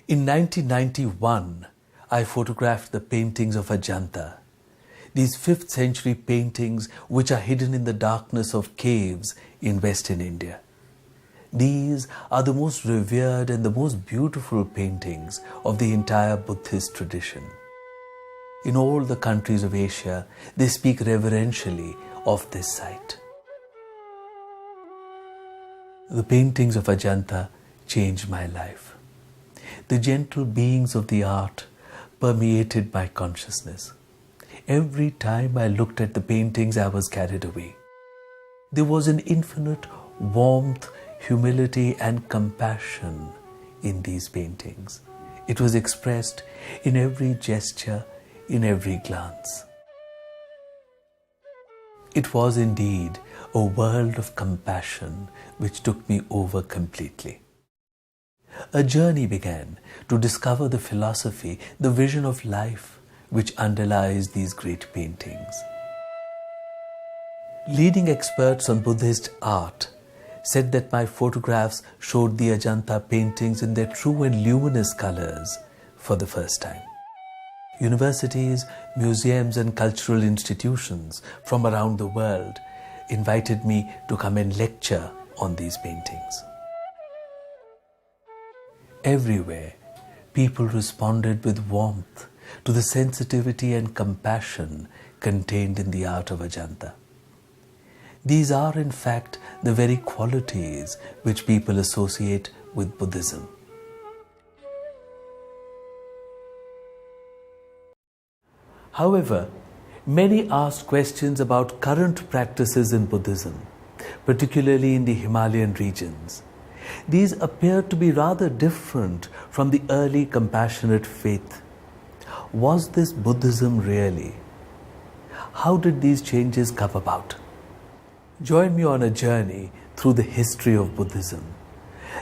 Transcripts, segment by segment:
In 1991, I photographed the paintings of Ajanta, these 5th century paintings which are hidden in the darkness of caves in Western India. These are the most revered and the most beautiful paintings of the entire Buddhist tradition. In all the countries of Asia, they speak reverentially of this site. The paintings of Ajanta changed my life. The gentle beings of the art permeated my consciousness. Every time I looked at the paintings, I was carried away. There was an infinite warmth, humility, and compassion in these paintings. It was expressed in every gesture, in every glance. It was indeed a world of compassion which took me over completely. A journey began to discover the philosophy, the vision of life which underlies these great paintings. Leading experts on Buddhist art said that my photographs showed the Ajanta paintings in their true and luminous colors for the first time. Universities, museums, and cultural institutions from around the world invited me to come and lecture on these paintings. Everywhere, people responded with warmth to the sensitivity and compassion contained in the art of Ajanta. These are, in fact, the very qualities which people associate with Buddhism. However, many asked questions about current practices in Buddhism, particularly in the Himalayan regions. These appear to be rather different from the early compassionate faith. Was this Buddhism really? How did these changes come about? Join me on a journey through the history of Buddhism.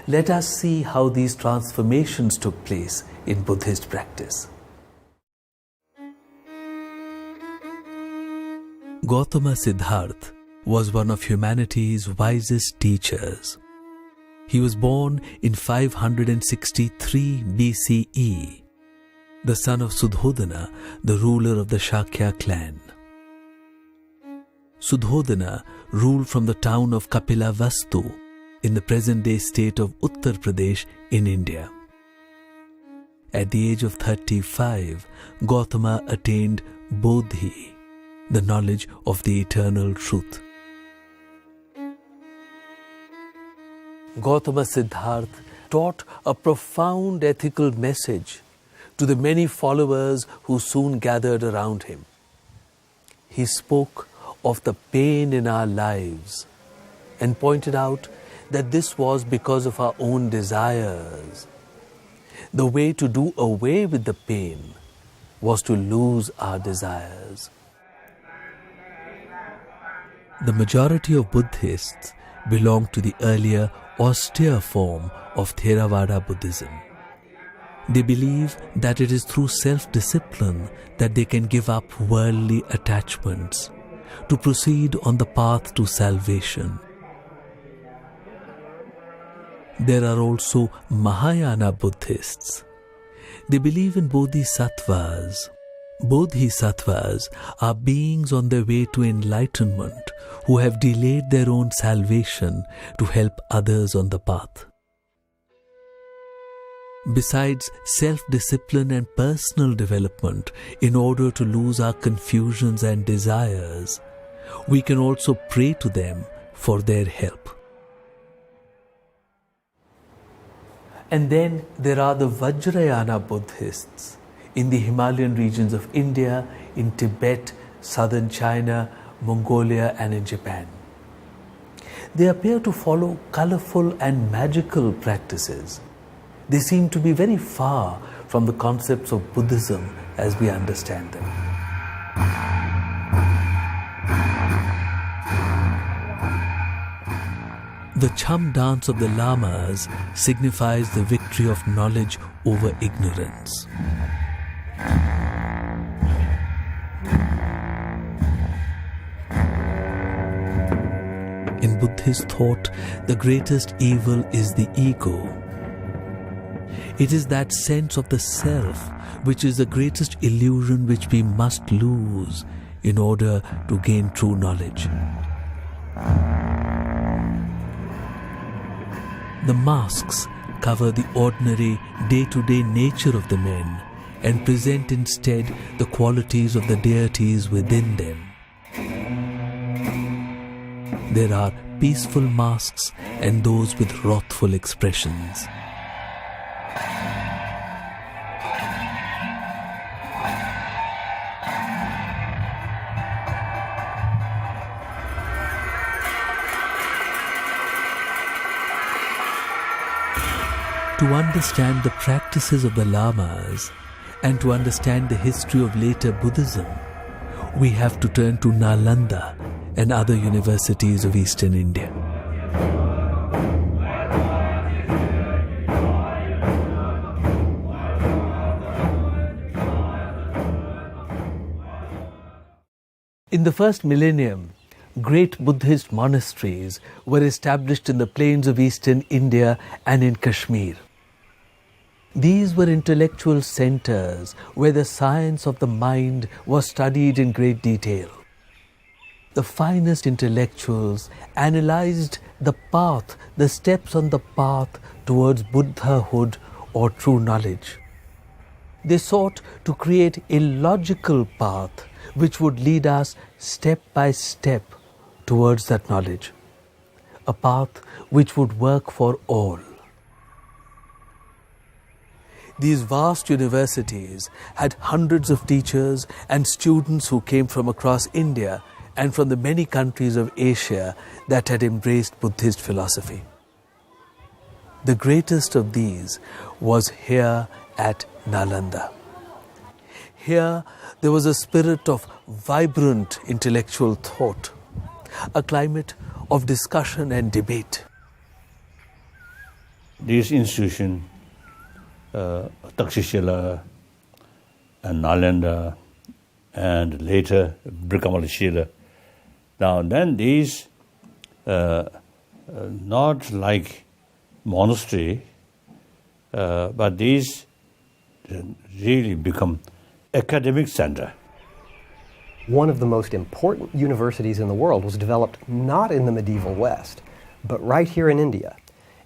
Let us see how these transformations took place in Buddhist practice. Gautama Siddhartha was one of humanity's wisest teachers. He was born in 563 BCE, the son of Sudhodana, the ruler of the Shakya clan. Sudhodana ruled from the town of Kapilavastu in the present-day state of Uttar Pradesh in India. At the age of 35, Gautama attained Bodhi, the knowledge of the eternal truth. Gautama Siddhartha taught a profound ethical message to the many followers who soon gathered around him. He spoke of the pain in our lives and pointed out that this was because of our own desires. The way to do away with the pain was to lose our desires. The majority of Buddhists belong to the earlier austere form of Theravada Buddhism. They believe that it is through self-discipline that they can give up worldly attachments to proceed on the path to salvation. There are also Mahayana Buddhists. They believe in Bodhisattvas. Bodhisattvas are beings on their way to enlightenment who have delayed their own salvation to help others on the path. Besides self-discipline and personal development in order to lose our confusions and desires, we can also pray to them for their help. And then there are the Vajrayana Buddhists in the Himalayan regions of India, in Tibet, southern China, Mongolia, and in Japan. They appear to follow colorful and magical practices. They seem to be very far from the concepts of Buddhism as we understand them. The Cham dance of the Lamas signifies the victory of knowledge over ignorance. In Buddhist thought, the greatest evil is the ego. It is that sense of the self which is the greatest illusion which we must lose in order to gain true knowledge. The masks cover the ordinary day-to-day nature of the men and present instead the qualities of the deities within them. There are peaceful masks and those with wrathful expressions. To understand the practices of the Lamas and to understand the history of later Buddhism, we have to turn to Nalanda and other universities of Eastern India. In the first millennium, great Buddhist monasteries were established in the plains of Eastern India and in Kashmir. These were intellectual centers where the science of the mind was studied in great detail. The finest intellectuals analyzed the path, the steps on the path towards Buddhahood or true knowledge. They sought to create a logical path which would lead us step by step towards that knowledge, a path which would work for all. These vast universities had hundreds of teachers and students who came from across India and from the many countries of Asia that had embraced Buddhist philosophy. The greatest of these was here at Nalanda. Here there was a spirit of vibrant intellectual thought, a climate of discussion and debate. This institution, Takshashila and Nalanda and later Brikamalashila. Now then these, not like monastery, but these really become academic center. One of the most important universities in the world was developed not in the medieval West, but right here in India.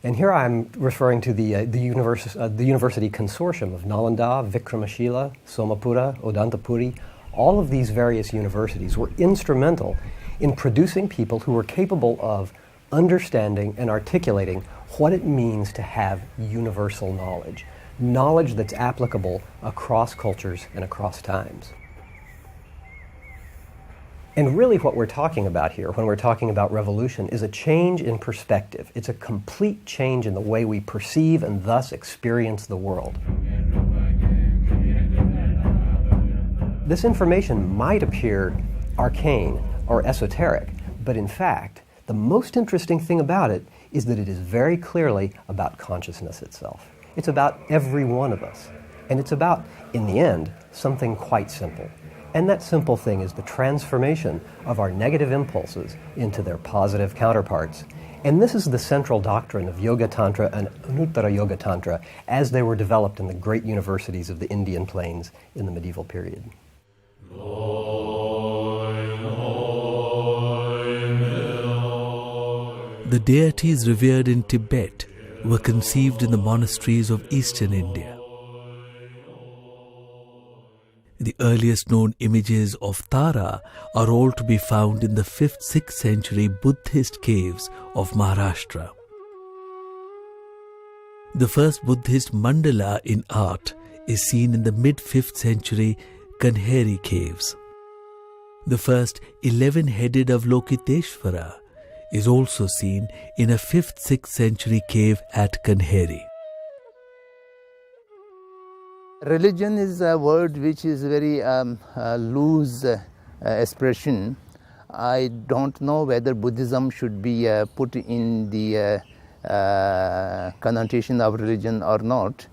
And here I'm referring to the university consortium of Nalanda, Vikramashila, Somapura, Odantapuri. All of these various universities were instrumental in producing people who were capable of understanding and articulating what it means to have universal knowledge, knowledge that's applicable across cultures and across times. And really what we're talking about here, when we're talking about revolution, is a change in perspective. It's a complete change in the way we perceive and thus experience the world. This information might appear arcane or esoteric, but in fact, the most interesting thing about it is that it is very clearly about consciousness itself. It's about every one of us. And it's about, in the end, something quite simple. And that simple thing is the transformation of our negative impulses into their positive counterparts. And this is the central doctrine of Yoga Tantra and Anuttara Yoga Tantra as they were developed in the great universities of the Indian plains in the medieval period. The deities revered in Tibet were conceived in the monasteries of Eastern India. The earliest known images of Tara are all to be found in the 5th-6th century Buddhist caves of Maharashtra. The first Buddhist mandala in art is seen in the mid-5th century Kanheri caves. The first 11-headed Avalokiteshvara is also seen in a 5th-6th century cave at Kanheri. Religion is a word which is very loose expression. I don't know whether Buddhism should be put in the connotation of religion or not.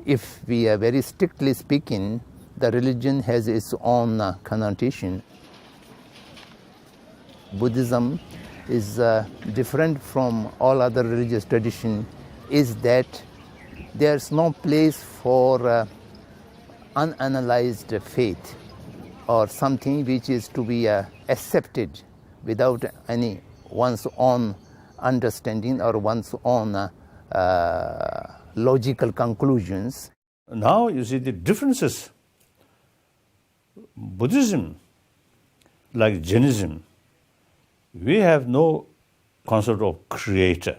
If we are very strictly speaking, the religion has its own connotation. Buddhism is different from all other religious traditions, is that there's no place for unanalyzed faith or something which is to be accepted without any one's own understanding or one's own logical conclusions. Now you see the differences. Buddhism, like Jainism, we have no concept of creator.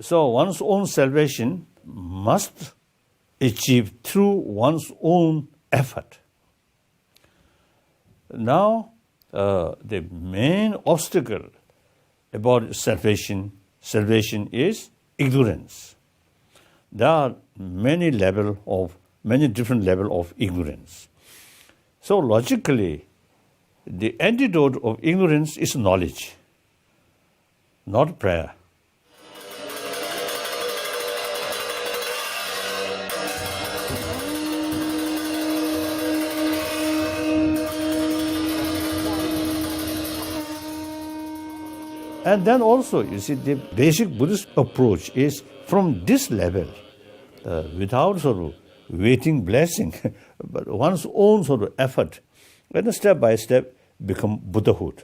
So one's own salvation must achieve through one's own effort. Now, the main obstacle about salvation is ignorance. There are many different levels of ignorance. So logically, the antidote of ignorance is knowledge, not prayer. And then also, you see, the basic Buddhist approach is from this level, without sort of waiting blessing, but one's own sort of effort, and step by step become Buddhahood.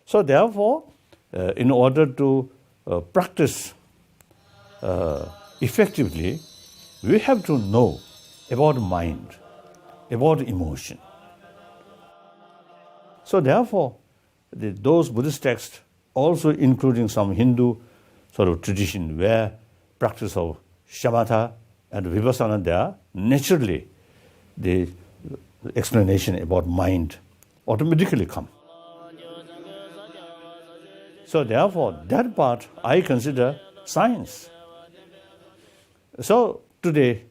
So therefore, in order to practice effectively, we have to know about mind, about emotion. So therefore, those Buddhist texts, also including some Hindu sort of tradition where practice of shamatha and vipassana there, naturally the explanation about mind automatically come. So therefore, that part I consider science. So today,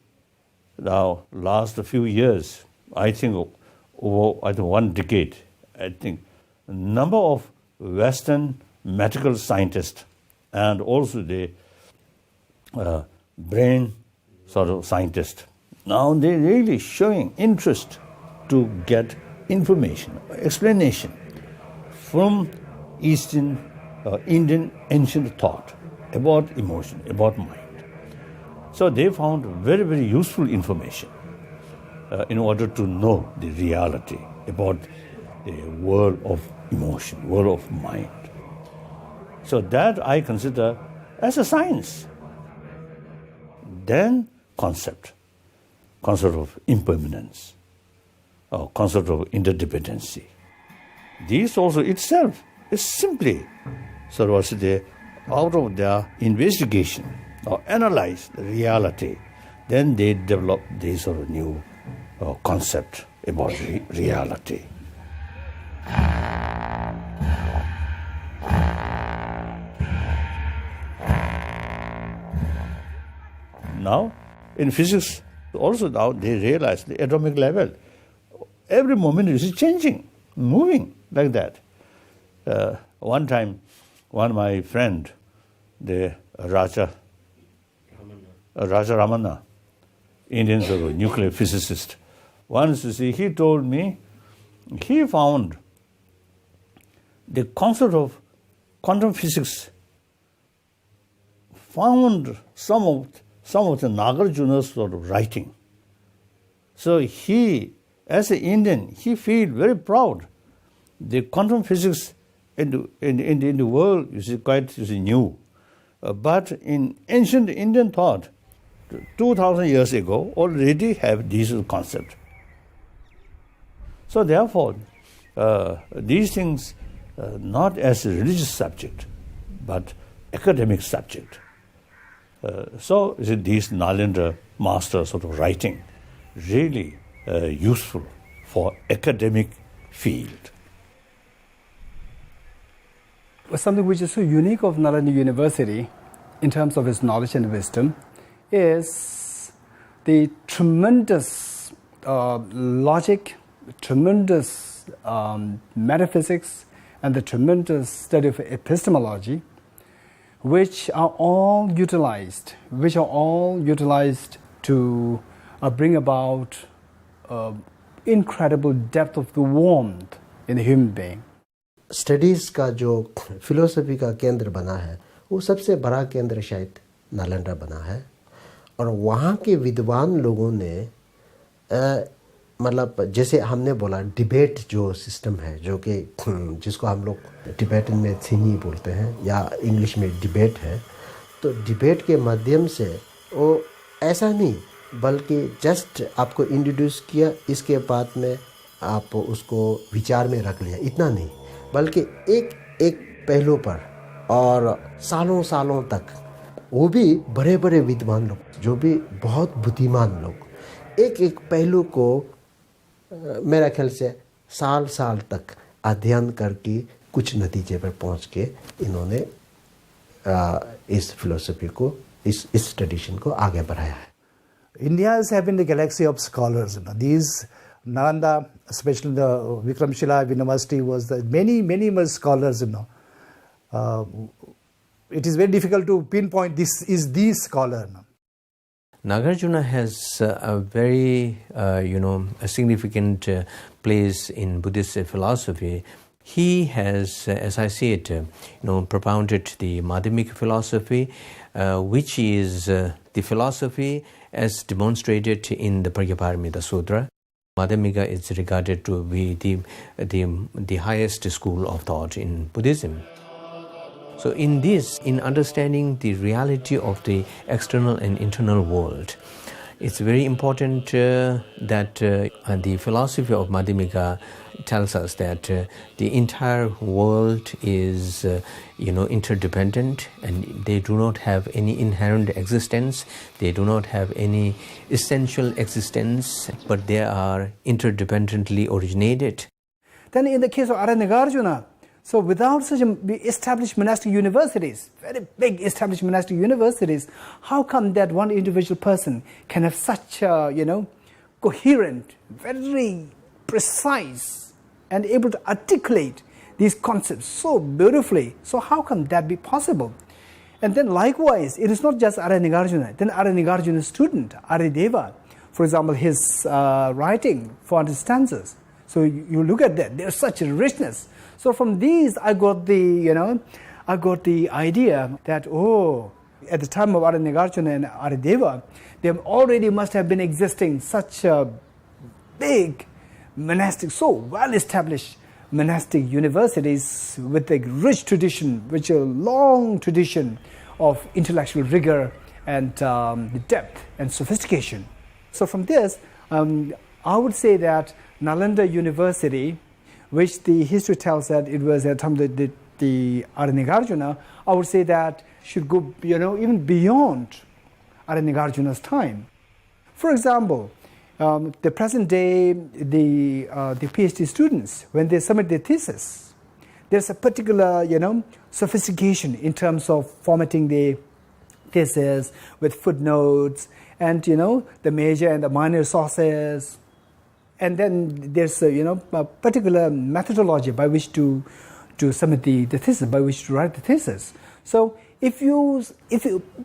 now last few years, I think over 1 decade, I think number of Western medical scientists and also the brain sort of scientists, now they're really showing interest to get information, explanation from Eastern Indian ancient thought about emotion, about mind. So they found very, very useful information in order to know the reality about the world of emotion, world of mind. So that I consider as a science. Then concept of impermanence, or concept of interdependency. These also itself is simply sort of out of their investigation or analyze the reality, then they develop this sort of new concept about reality. Now, in physics, also now they realize the atomic level. Every moment is changing, moving like that. One time, one of my friend, the Raja Ramana, Indian sort of nuclear physicist, once he told me he found the concept of quantum physics found some of the Nagarjuna's sort of writing. So he, as an Indian, he feels very proud. The quantum physics in the world is quite new. But in ancient Indian thought, 2,000 years ago, already have these concepts. So therefore, these things, not as a religious subject, but academic subject. So these Nalendra masters sort of writing really useful for academic field. Something which is so unique of Nalanda University in terms of its knowledge and wisdom is the tremendous logic, tremendous metaphysics, and the tremendous study of epistemology, which are all utilized to bring about incredible depth of the warmth in the human being. Studies का जो philosophy का केंद्र बना है वो सबसे बड़ा केंद्र शायद नालंदा बना है और वहाँ के विद्वान लोगों ने मतलब जैसे हमने बोला डिबेट जो सिस्टम है, जो कि जिसको हम लोग टिबेटन में थिंगी बोलते हैं या इंग्लिश में डिबेट है, तो डिबेट के माध्यम से वो ऐसा नहीं बल्कि जस्ट आपको इंट्रोड्यूस किया, इसके बाद में आप उसको विचार में रख लिया, इतना नहीं, बल्कि एक एक पहलू पर और सालों सालों तक, वो भी बड़े बड़े विद्वान लोग जो भी बहुत बुद्धिमान लोग एक एक पहलू को मेरा ख्याल से साल साल तक अध्ययन करके कुछ नतीजे पर पहुंच के इन्होंने इस फिलोसफी को, इस ट्रेडिशन को आगे बढ़ाया है. India is having the galaxy of scholars. These Nalanda, especially the Vikramshila University, was the many more scholars. It is very difficult to pinpoint this is the scholar. Nagarjuna has a very, a significant place in Buddhist philosophy. He has, as I see it, propounded the Madhyamika philosophy, which is the philosophy as demonstrated in the Pragyaparamita Sutra. Madhyamika is regarded to be the highest school of thought in Buddhism. So in this, in understanding the reality of the external and internal world, it's very important that the philosophy of Madhyamika tells us that the entire world is interdependent, and they do not have any inherent existence, they do not have any essential existence, but they are interdependently originated. Then in the case of Nagarjuna, so without such established monastic universities, very big established monastic universities, how come that one individual person can have such coherent, very precise, and able to articulate these concepts so beautifully? So how can that be possible? And then likewise, it is not just Nagarjuna. Then Nagarjuna's student, Arideva, for example, his writing 400 stanzas. So you look at that, there's such a richness. So from these, I got the idea that, at the time of Nagarjuna and Arideva, there already must have been existing such a big monastic, so well-established monastic universities with a rich tradition, with a long tradition of intellectual rigor and depth and sophistication. So from this, I would say that Nalanda University, which the history tells that it was at the time of the Nagarjuna, I would say that should go even beyond Nagarjuna's time. For example, the present day, the PhD students, when they submit their thesis, there's a particular sophistication in terms of formatting the thesis with footnotes and the major and the minor sources. And then there's a particular methodology by which to submit the thesis, by which to write the thesis. So if you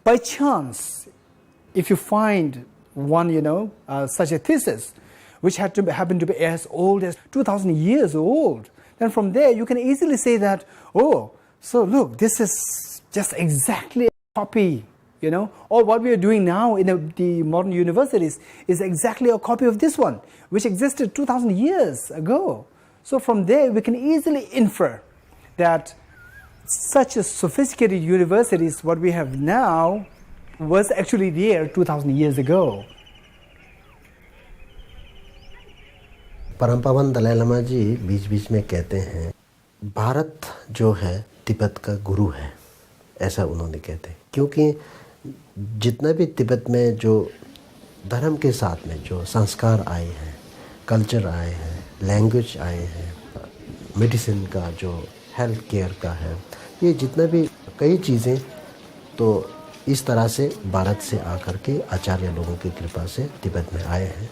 by chance, if you find one such a thesis which happened to be as old as 2,000 years old, then from there you can easily say that, so look, this is just exactly a copy. Or what we are doing now in the modern universities is exactly a copy of this one, which existed 2,000 years ago. So from there, we can easily infer that such a sophisticated universities, what we have now, was actually there 2,000 years ago. परम पावन दलाई लामा जी बीच बीच में कहते हैं, भारत जो है तिब्बत का गुरु है, ऐसा उन्होंने कहते हैं, क्योंकि जितना भी तिब्बत में जो धर्म के साथ में जो संस्कार आए हैं, कल्चर आए हैं, लैंग्वेज आए हैं, मेडिसिन का जो हेल्थ केयर का है, ये जितना भी कई चीज़ें तो इस तरह से भारत से आकर के आचार्य लोगों की कृपा से तिब्बत में आए हैं.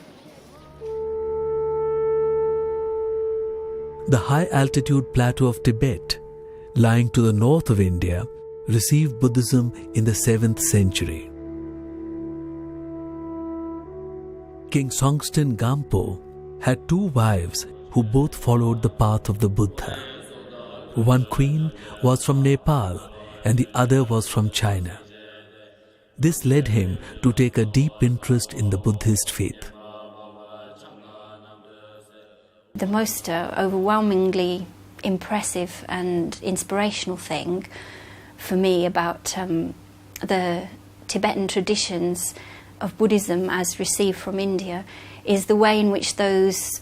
The high altitude plateau of Tibet, lying to the north of India, received Buddhism in the 7th century. King Songtsen Gampo had two wives who both followed the path of the Buddha. One queen was from Nepal and the other was from China. This led him to take a deep interest in the Buddhist faith. The most overwhelmingly impressive and inspirational thing for me about the Tibetan traditions of Buddhism as received from India is the way in which those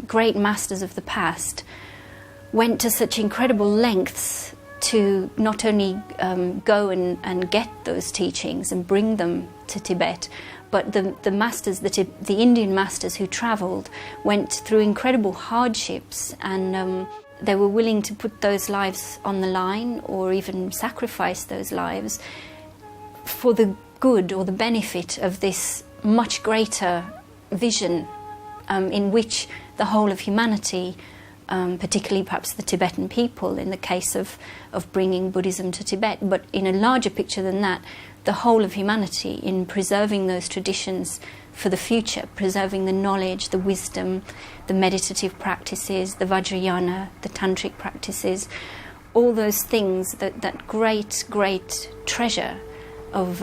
great masters of the past went to such incredible lengths to not only go and get those teachings and bring them to Tibet, but the masters, the Indian masters who travelled, went through incredible hardships, and they were willing to put those lives on the line or even sacrifice those lives for the good or the benefit of this much greater vision in which the whole of humanity, particularly perhaps the Tibetan people in the case of bringing Buddhism to Tibet, but in a larger picture than that, the whole of humanity in preserving those traditions for the future, preserving the knowledge, the wisdom, the meditative practices, the Vajrayana, the tantric practices, all those things, that great treasure of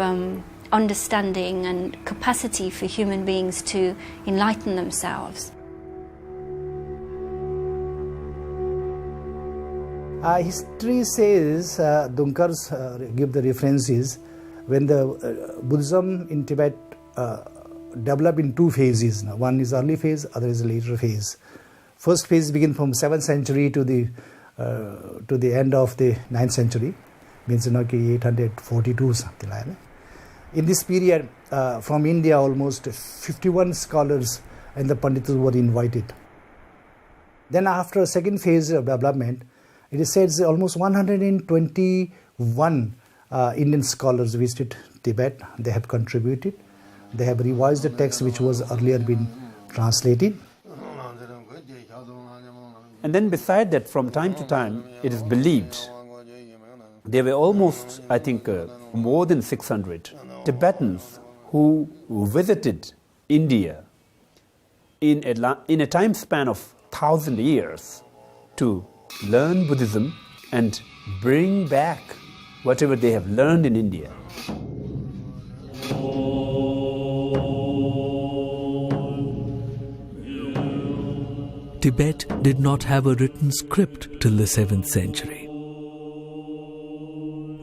understanding and capacity for human beings to enlighten themselves. History says, Dunkars give the references, when the Buddhism in Tibet developed in two phases. One is early phase, other is later phase. First phase begins from 7th century to the end of the 9th century, means 842 something like that. In this period, from India, almost 51 scholars and the Pandits were invited. Then after second phase of development, it is said almost 121 Indian scholars visited Tibet. They have contributed. They have revised the text which was earlier been translated. And then beside that, from time to time, it is believed there were almost, I think, more than 600 Tibetans who visited India in a time span of 1,000 years to learn Buddhism and bring back whatever they have learned in India. Tibet did not have a written script till the 7th century.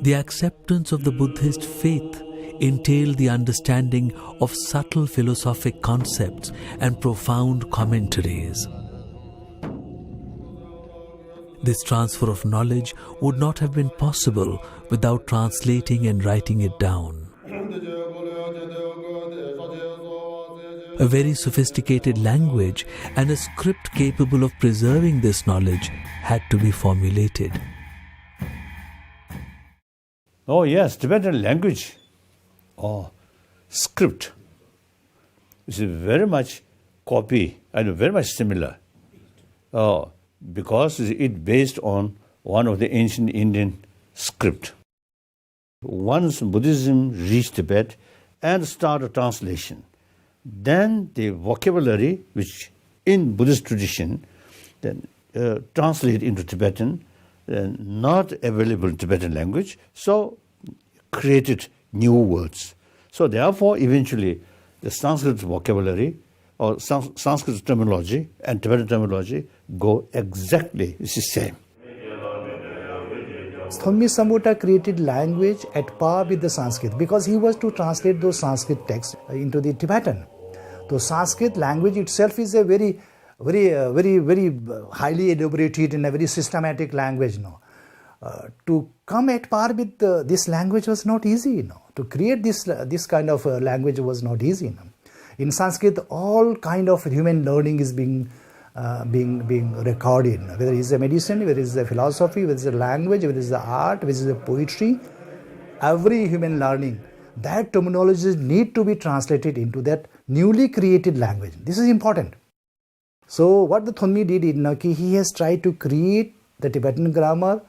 The acceptance of the Buddhist faith entailed the understanding of subtle philosophic concepts and profound commentaries. This transfer of knowledge would not have been possible without translating and writing it down. A very sophisticated language and a script capable of preserving this knowledge had to be formulated. Oh yes, Tibetan language or script is very much copy and very much similar. Because it's based on one of the ancient Indian script. Once Buddhism reached Tibet and started translation, then the vocabulary which in Buddhist tradition then translate into Tibetan, not available in Tibetan language, so created new words. So therefore eventually the Sanskrit vocabulary or Sanskrit terminology and Tibetan terminology go exactly the same. Thonmi Sambuddha created language at par with the Sanskrit because he was to translate those Sanskrit texts into the Tibetan. So Sanskrit language itself is a very highly elaborated and a very systematic language. To come at par with this language was not easy. To create this kind of language was not easy. In Sanskrit, all kind of human learning is being recorded. Whether it is a medicine, whether it is a philosophy, whether it is a language, whether it is the art, whether it is a poetry, every human learning, that terminologies need to be translated into that newly created language. This is important. So what the Thonmi did in he has tried to create the Tibetan grammar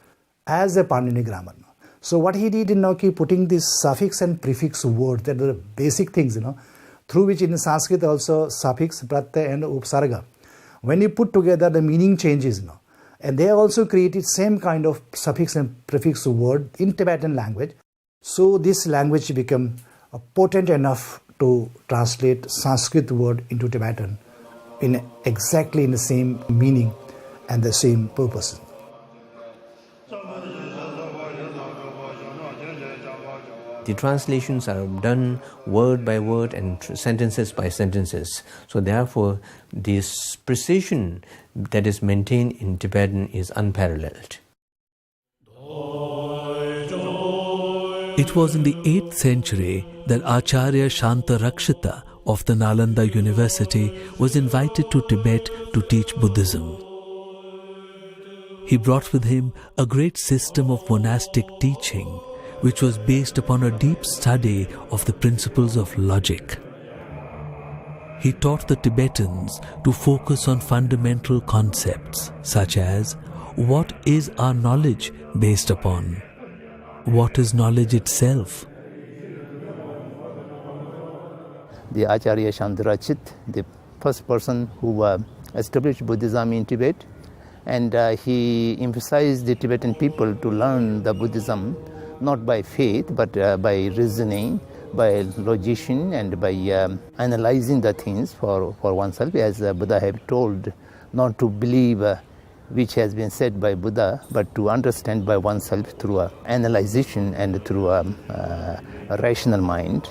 as a Panini grammar. So what he did in putting this suffix and prefix words, that are the basic things, through which in Sanskrit also suffix, pratyaya and upsarga. When you put together, the meaning changes. And they also created same kind of suffix and prefix word in Tibetan language. So this language became potent enough to translate Sanskrit word into Tibetan in exactly in the same meaning and the same purpose. The translations are done word by word and sentences by sentences. So therefore, this precision that is maintained in Tibetan is unparalleled. It was in the 8th century that Acharya Shanta Rakshita of the Nalanda University was invited to Tibet to teach Buddhism. He brought with him a great system of monastic teaching, which was based upon a deep study of the principles of logic. He taught the Tibetans to focus on fundamental concepts such as what is our knowledge based upon? What is knowledge itself? The Acharya Shantarachit, the first person who established Buddhism in Tibet, and he emphasized the Tibetan people to learn the Buddhism not by faith but by reasoning, by logician, and by analyzing the things for oneself, as Buddha had told, not to believe which has been said by Buddha, but to understand by oneself through analyzation and through a rational mind.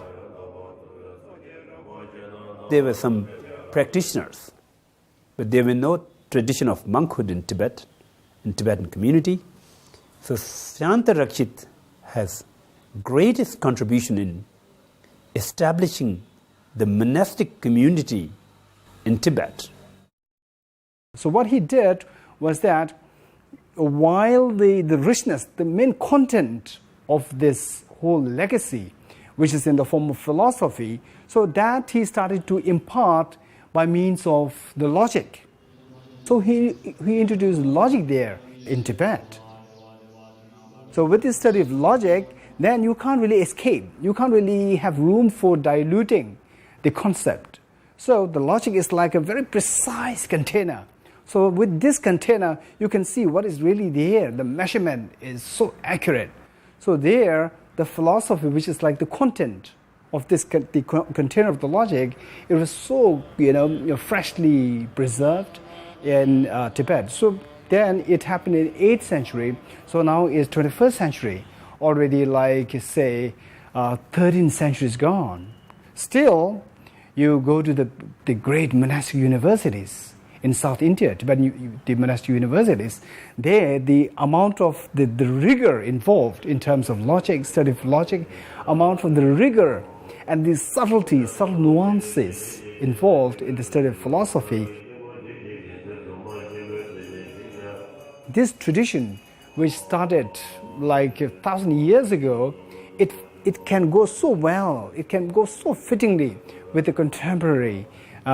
There were some practitioners, but there were no tradition of monkhood in Tibet, in Tibetan community. So Shanta Rakshit has greatest contribution in establishing the monastic community in Tibet. So what he did was that while the richness, the main content of this whole legacy, which is in the form of philosophy, so that he started to impart by means of the logic. So he introduced logic there in Tibet. So with this study of logic, then you can't really escape. You can't really have room for diluting the concept. So the logic is like a very precise container. So with this container, you can see what is really there. The measurement is so accurate. So there, the philosophy, which is like the content of this the container of the logic, it was so freshly preserved in Tibet. So then it happened in 8th century. So now is 21st century. Already, like say, 13th century is gone. Still, you go to the great monastic universities in South India, Tibetan, the monastic universities, there the amount of the rigor involved in terms of logic, study of logic, amount of the rigor and the subtle nuances involved in the study of philosophy. This tradition, which started like 1,000 years ago, it can go so well, it can go so fittingly with the contemporary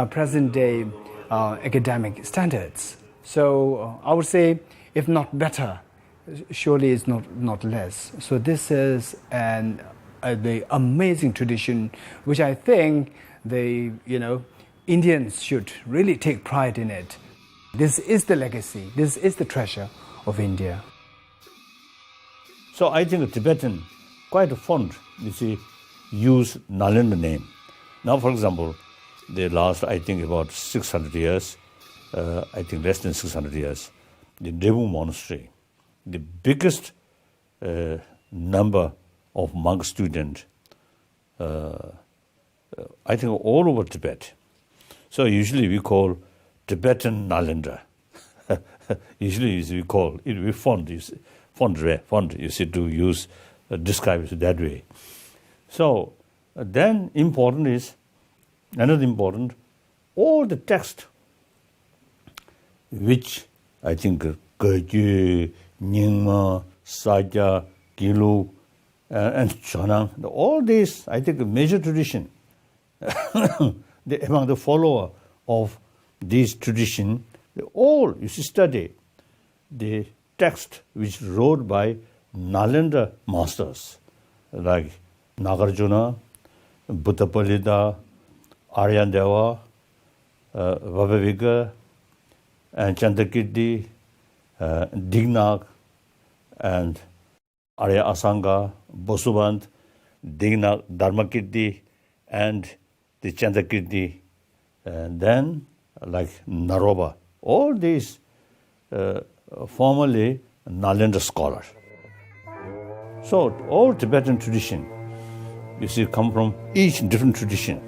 present-day academic standards. So I would say, if not better, surely it's not less. So this is the amazing tradition, which I think the Indians should really take pride in it. This is the legacy. This is the treasure of India. So I think Tibetan quite fond, use Nalanda name. Now, for example, the last, I think, about 600 years, I think less than 600 years, the Debu Monastery, the biggest number of monk students, I think, all over Tibet. So usually we call Tibetan Nalanda. Usually we call it, we fond, you see, to use, describe it that way. So then another important, all the text which I think Gergyu, Nyingma, Sajja, Gilu, and Chonang, all these, I think, a major tradition. Among the follower of this tradition, they all, you see, study the text which wrote by Nalanda masters, like Nagarjuna, Buddhapalita, Aryandeva, Vabhaviga, and Chandrakirti, Dignath, and Arya Asanga, Bosuband, Digna Dharmakirti, and the Chandakirti, and then like Naroba. All these formerly Nalanda scholars. So all Tibetan tradition, you see, come from each different tradition.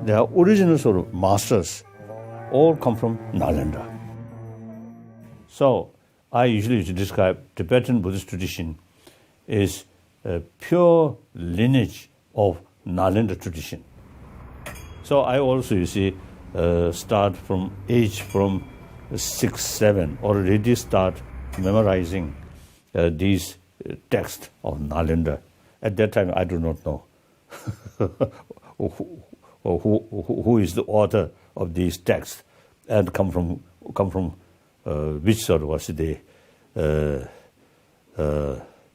Their original sort of masters all come from Nalanda. So I usually describe Tibetan Buddhist tradition is a pure lineage of Nalanda tradition. So I also, you see, start from age from 6, 7, already start memorizing these texts of Nalanda. At that time, I do not know who is the author of these texts and come from which sort of was the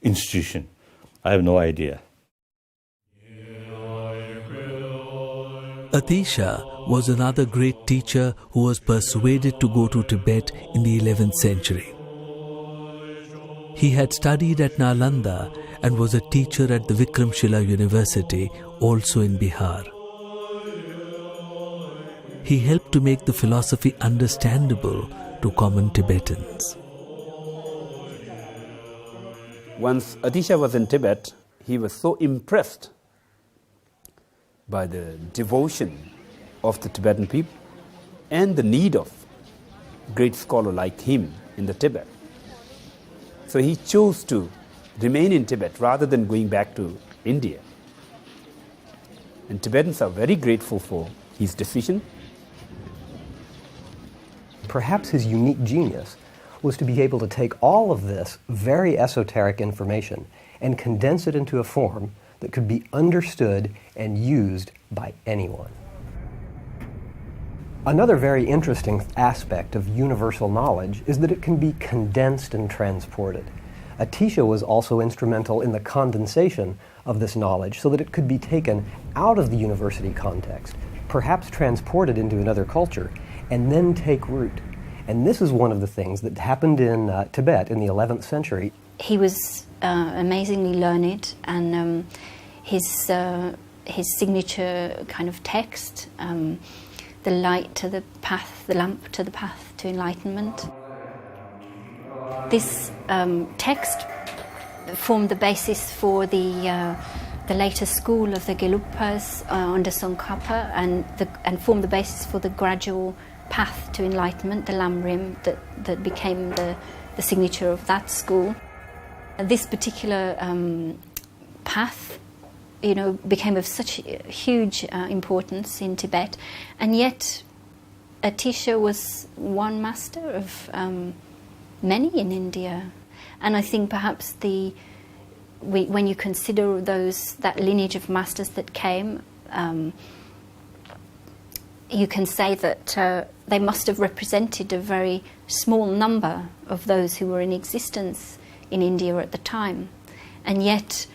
institution. I have no idea. Atisha was another great teacher who was persuaded to go to Tibet in the 11th century. He had studied at Nalanda and was a teacher at the Vikramshila University, also in Bihar. He helped to make the philosophy understandable to common Tibetans. Once Atisha was in Tibet, he was so impressed by the devotion of the Tibetan people and the need of a great scholar like him in the Tibet. So he chose to remain in Tibet rather than going back to India. And Tibetans are very grateful for his decision. Perhaps his unique genius was to be able to take all of this very esoteric information and condense it into a form that could be understood and used by anyone. Another very interesting aspect of universal knowledge is that it can be condensed and transported. Atisha was also instrumental in the condensation of this knowledge so that it could be taken out of the university context, perhaps transported into another culture, and then take root. And this is one of the things that happened in Tibet in the 11th century. He was amazingly learned, and his signature kind of text, the light to the path, the lamp to the path to enlightenment. This text formed the basis for the later school of the Gelugpas under Tsongkhapa, and formed the basis for the gradual path to enlightenment, the Lamrim, that became the signature of that school. This particular path, became of such huge importance in Tibet, and yet Atisha was one master of many in India. And I think perhaps when you consider that lineage of masters that came, you can say that they must have represented a very small number of those who were in existence in India at the time. And yet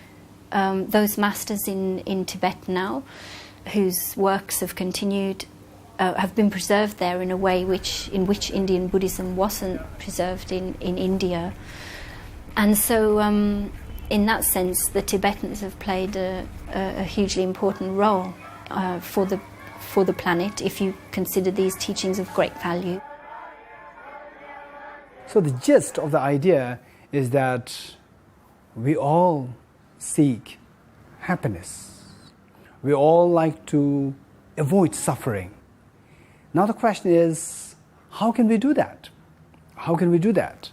those masters in Tibet now, whose works have continued, have been preserved there in a way in which Indian Buddhism wasn't preserved in India. And so in that sense, the Tibetans have played a hugely important role for the planet, if you consider these teachings of great value. So the gist of the idea is that we all seek happiness. We all like to avoid suffering. Now the question is, how can we do that? How can we do that?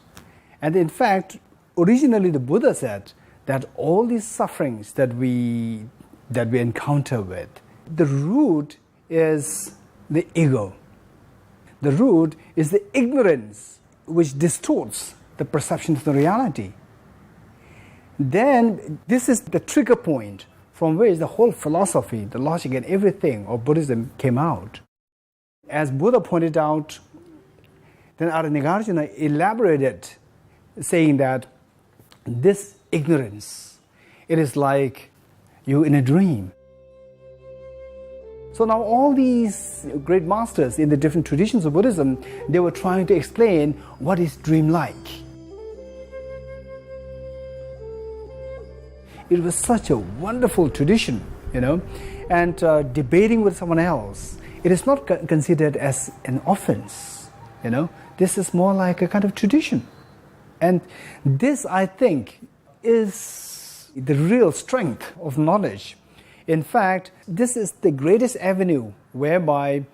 And in fact, originally the Buddha said that all these sufferings that we encounter with, the root is the ego. The root is the ignorance which distorts the perception of the reality. Then this is the trigger point from which the whole philosophy, the logic and everything of Buddhism came out. As Buddha pointed out, then Nagarjuna elaborated, saying that this ignorance, it is like you in a dream. So now all these great masters in the different traditions of Buddhism, they were trying to explain what is dream like. it was such a wonderful tradition, and debating with someone else, it is not considered as an offense, This is more like a kind of tradition. And this, I think, is the real strength of knowledge. In fact, this is the greatest avenue whereby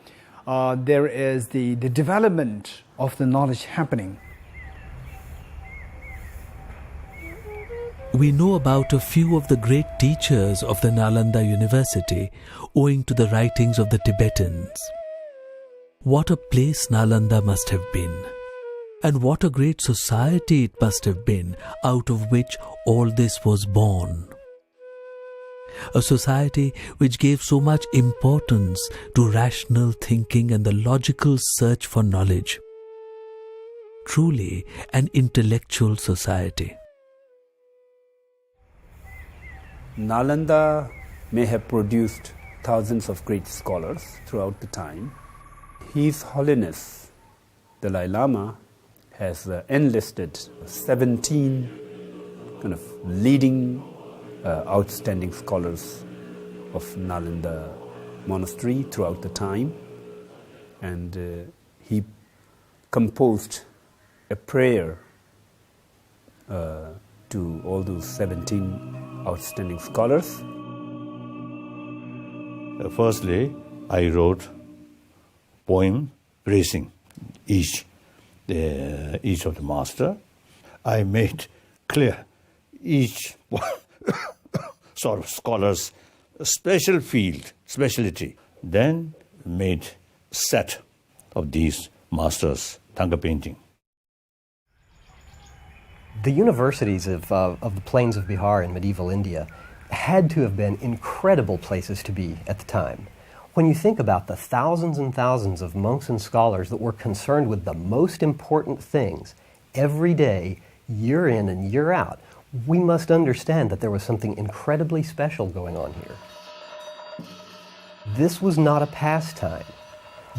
there is the development of the knowledge happening. We know about a few of the great teachers of the Nalanda University owing to the writings of the Tibetans. What a place Nalanda must have been, and what a great society it must have been out of which all this was born. A society which gave so much importance to rational thinking and the logical search for knowledge. Truly an intellectual society. Nalanda may have produced thousands of great scholars throughout the time. His Holiness Dalai Lama has enlisted 17 kind of leading outstanding scholars of Nalanda monastery throughout the time, and he composed a prayer to all those 17 outstanding scholars. Firstly, I wrote poem praising each of the master. I made clear each sort of scholar's special field, specialty. Then made set of these masters' Thanga painting. The universities of the plains of Bihar in medieval India had to have been incredible places to be at the time. When you think about the thousands and thousands of monks and scholars that were concerned with the most important things every day, year in and year out, we must understand that there was something incredibly special going on here. This was not a pastime.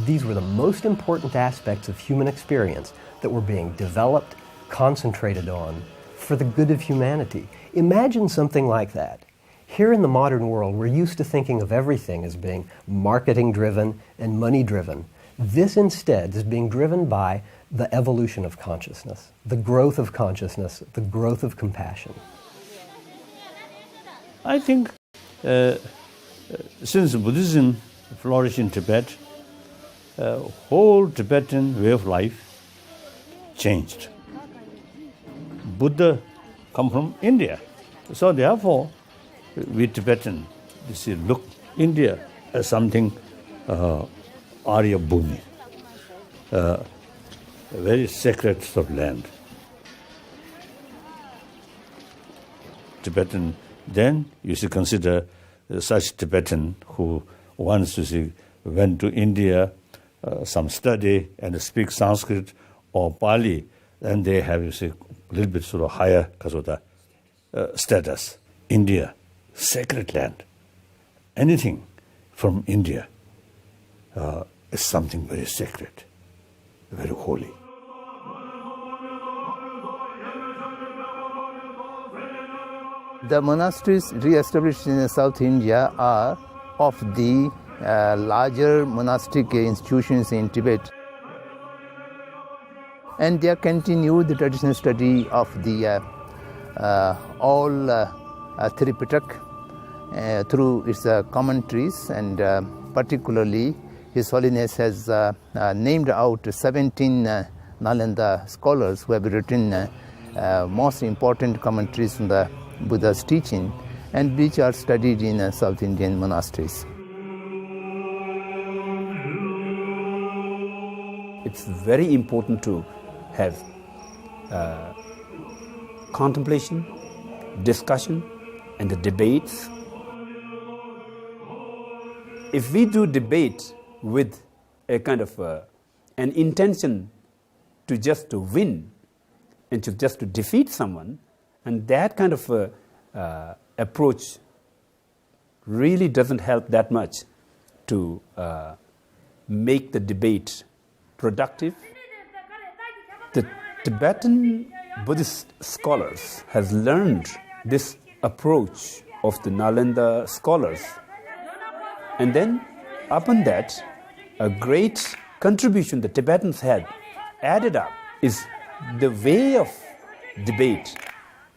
These were the most important aspects of human experience that were being developed, concentrated on, for the good of humanity. Imagine something like that. Here in the modern world, we're used to thinking of everything as being marketing-driven and money-driven. This instead is being driven by the evolution of consciousness, the growth of consciousness, the growth of compassion. I think since Buddhism flourished in Tibet, whole Tibetan way of life changed. Buddha come from India. So therefore, we Tibetan, you see, look India as something Arya Bhumi, a very sacred sort of land. Tibetan, then you should consider such Tibetan who once you see went to India, some study and speak Sanskrit or Pali, and they have, you see, a little bit sort of higher kasota status. India, sacred land. Anything from India is something very sacred, very holy. The monasteries re-established in South India are of the larger monastic institutions in Tibet, and they continue the traditional study of the all Tripitak through its commentaries, and particularly His Holiness has named out 17 Nalanda scholars who have written most important commentaries on the Buddha's teaching, and which are studied in South Indian monasteries. It's very important to have contemplation, discussion, and the debates. If we do debate with a kind of an intention to just to win and to just to defeat someone, and that kind of approach really doesn't help that much to make the debate productive. The Tibetan Buddhist scholars has learned this approach of the Nalanda scholars. And then, upon that, a great contribution the Tibetans had added up is the way of debate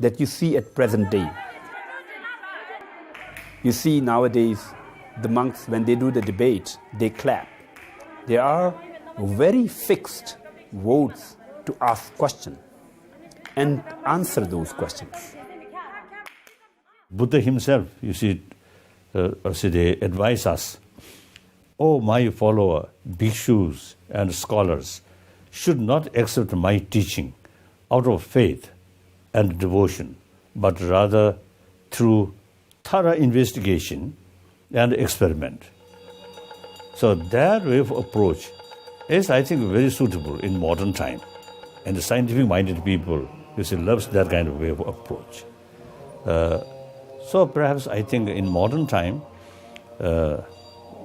that you see at present day. You see nowadays, the monks, when they do the debate, they clap. There are very fixed votes to ask questions and answer those questions. Buddha himself, you see, they advise us, "Oh, my follower, bhikshus and scholars should not accept my teaching out of faith and devotion, but rather through thorough investigation and experiment." So that way of approach is, I think, very suitable in modern time. And the scientific-minded people, you see, loves that kind of way of approach. So perhaps I think in modern time,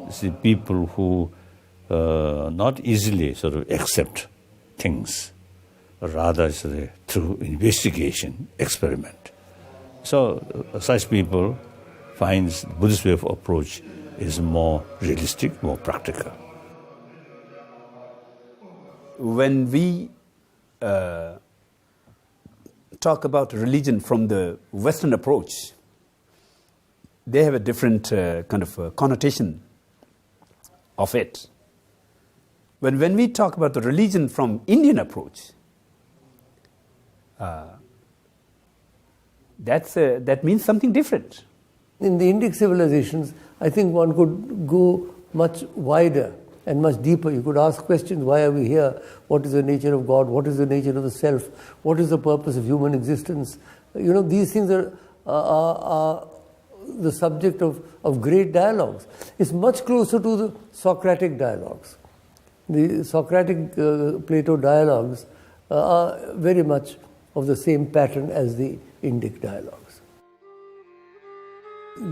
see, people who not easily sort of accept things, rather through investigation, experiment. So such people finds Buddhist way of approach is more realistic, more practical. When we talk about religion from the Western approach, they have a different kind of connotation of it. When we talk about the religion from Indian approach, that means something different. In the Indic civilizations, I think one could go much wider and much deeper. You could ask questions: why are we here? What is the nature of God? What is the nature of the self? What is the purpose of human existence? You know, these things are the subject of great dialogues. It's much closer to the Socratic dialogues. The Socratic Plato dialogues are very much of the same pattern as the Indic dialogues.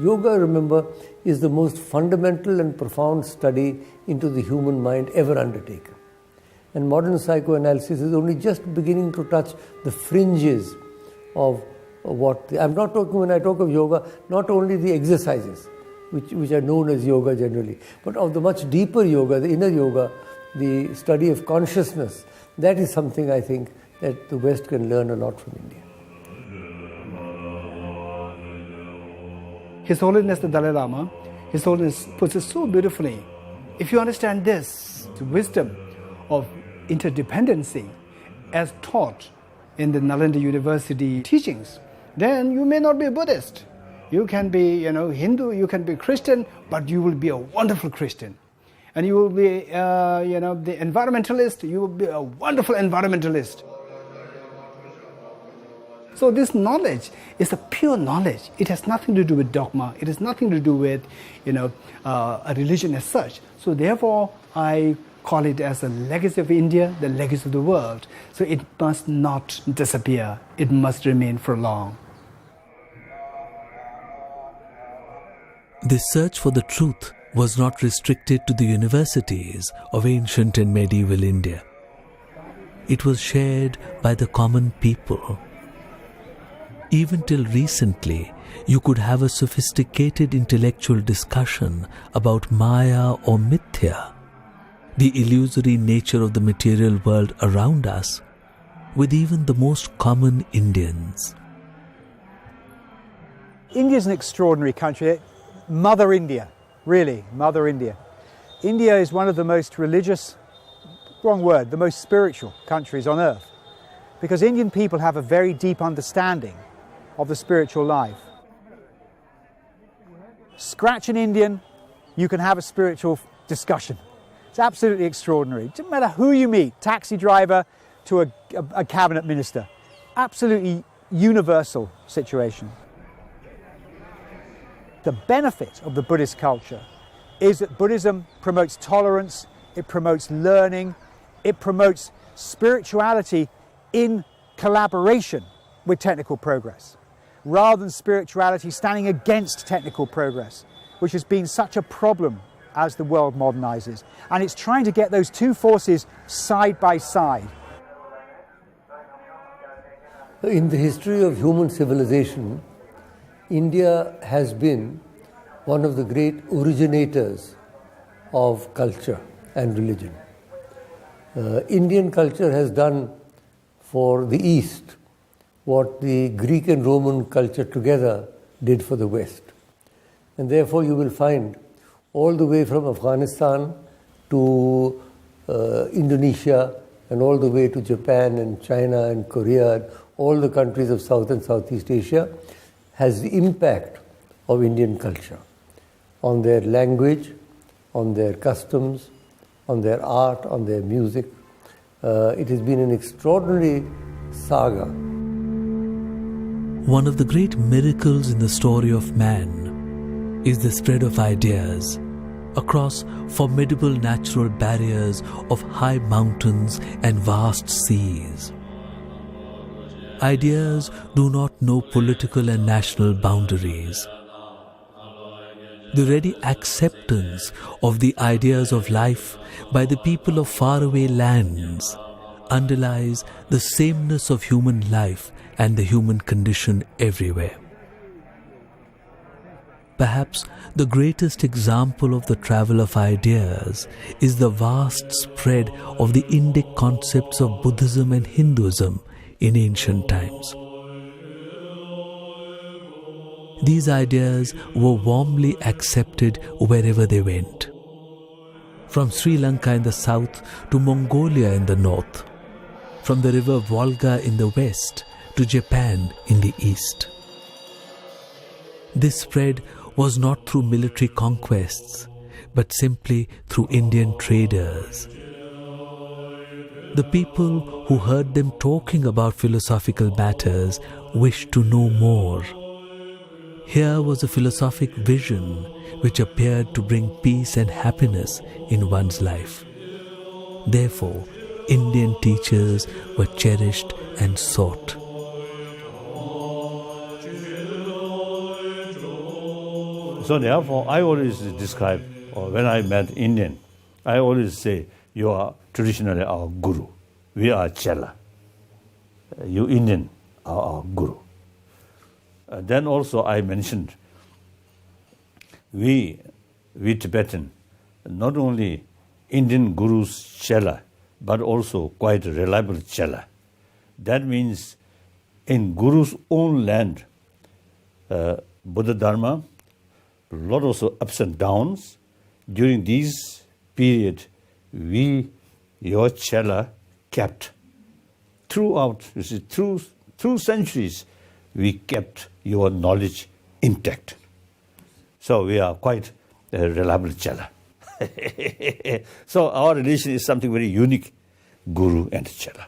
Yoga, remember, is the most fundamental and profound study into the human mind ever undertaken. And modern psychoanalysis is only just beginning to touch the fringes of what... I'm not talking, when I talk of yoga, not only the exercises, which are known as yoga generally, but of the much deeper yoga, the inner yoga, the study of consciousness. That is something, I think, that the West can learn a lot from India. His Holiness the Dalai Lama, His Holiness puts it so beautifully. If you understand this, the wisdom of interdependency as taught in the Nalanda University teachings, then you may not be a Buddhist. You can be, Hindu, you can be Christian, but you will be a wonderful Christian. And you will be, the environmentalist, you will be a wonderful environmentalist. So this knowledge is a pure knowledge. It has nothing to do with dogma. It has nothing to do with, a religion as such. So therefore, I call it as the legacy of India, the legacy of the world. So it must not disappear. It must remain for long. This search for the truth was not restricted to the universities of ancient and medieval India. It was shared by the common people. Even till recently, you could have a sophisticated intellectual discussion about Maya or Mithya, the illusory nature of the material world around us, with even the most common Indians. India is an extraordinary country. Mother India, really, Mother India. India is one of the most religious, wrong word, the most spiritual countries on earth, because Indian people have a very deep understanding of the spiritual life. Scratch an Indian, you can have a spiritual discussion. It's absolutely extraordinary. It doesn't matter who you meet, taxi driver to a cabinet minister. Absolutely universal situation. The benefit of the Buddhist culture is that Buddhism promotes tolerance, it promotes learning, it promotes spirituality in collaboration with technical progress, rather than spirituality standing against technical progress, which has been such a problem as the world modernizes. And it's trying to get those two forces side by side. In the history of human civilization, India has been one of the great originators of culture and religion. Indian culture has done for the East what the Greek and Roman culture together did for the West. And therefore you will find all the way from Afghanistan to Indonesia and all the way to Japan and China and Korea and all the countries of South and Southeast Asia has the impact of Indian culture on their language, on their customs, on their art, on their music. It has been an extraordinary saga. One of the great miracles in the story of man is the spread of ideas across formidable natural barriers of high mountains and vast seas. Ideas do not know political and national boundaries. The ready acceptance of the ideas of life by the people of faraway lands underlies the sameness of human life and the human condition everywhere. Perhaps the greatest example of the travel of ideas is the vast spread of the Indic concepts of Buddhism and Hinduism in ancient times. These ideas were warmly accepted wherever they went. From Sri Lanka in the south to Mongolia in the north, from the river Volga in the west to Japan in the east. This spread was not through military conquests, but simply through Indian traders. The people who heard them talking about philosophical matters wished to know more. Here was a philosophic vision which appeared to bring peace and happiness in one's life. Therefore, Indian teachers were cherished and sought. So therefore, I always describe, or when I met Indian, I always say, you are traditionally our guru. We are Chela. You Indian are our guru. Then also I mentioned, we Tibetan, not only Indian gurus Chela, but also quite a reliable Chela. That means in guru's own land, Buddha Dharma, a lot of ups and downs. During this period, we, your Chela, kept throughout, you see, through centuries, we kept your knowledge intact. So we are quite a reliable Chela. So our relation is something very unique, Guru and Chela.